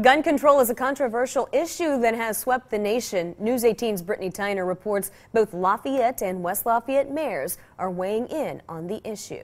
Gun control is a controversial issue that has swept the nation. News 18's Brittany Tyner reports both Lafayette and West Lafayette mayors are weighing in on the issue.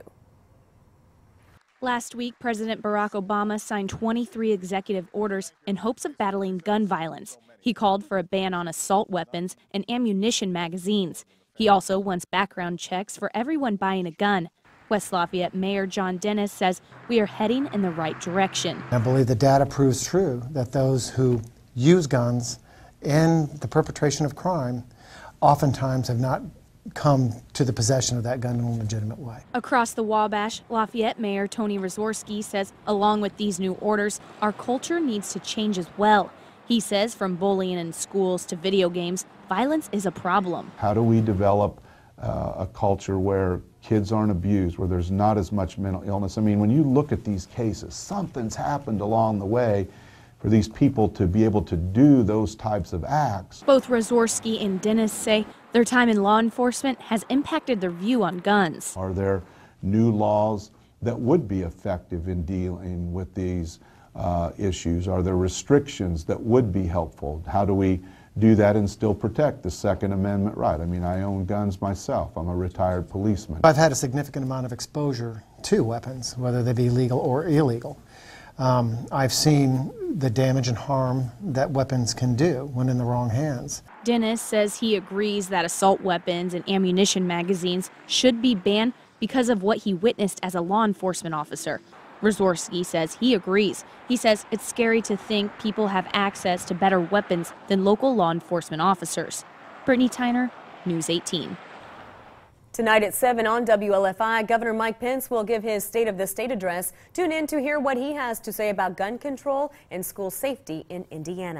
Last week, President Barack Obama signed 23 executive orders in hopes of battling gun violence. He called for a ban on assault weapons and ammunition magazines. He also wants background checks for everyone buying a gun. West Lafayette Mayor John Dennis says we are heading in the right direction. I believe the data proves true that those who use guns in the perpetration of crime oftentimes have not come to the possession of that gun in a legitimate way. Across the Wabash, Lafayette Mayor Tony Rzorsky says along with these new orders, our culture needs to change as well. He says from bullying in schools to video games, violence is a problem. How do we develop a culture where kids aren't abused, where there's not as much mental illness? I mean, when you look at these cases, something's happened along the way for these people to be able to do those types of acts. Both Rzorsky and Dennis say their time in law enforcement has impacted their view on guns. Are there new laws that would be effective in dealing with these issues? Are there restrictions that would be helpful? How do we do that and still protect the Second Amendment right? I mean, I own guns myself. I'm a retired policeman. I've had a significant amount of exposure to weapons, whether they be legal or illegal. I've seen the damage and harm that weapons can do when in the wrong hands. Dennis says he agrees that assault weapons and ammunition magazines should be banned because of what he witnessed as a law enforcement officer. Rzorsky says he agrees. He says it's scary to think people have access to better weapons than local law enforcement officers. Brittany Tyner, News 18. Tonight at 7 on WLFI, Governor Mike Pence will give his State of the State address. Tune in to hear what he has to say about gun control and school safety in Indiana.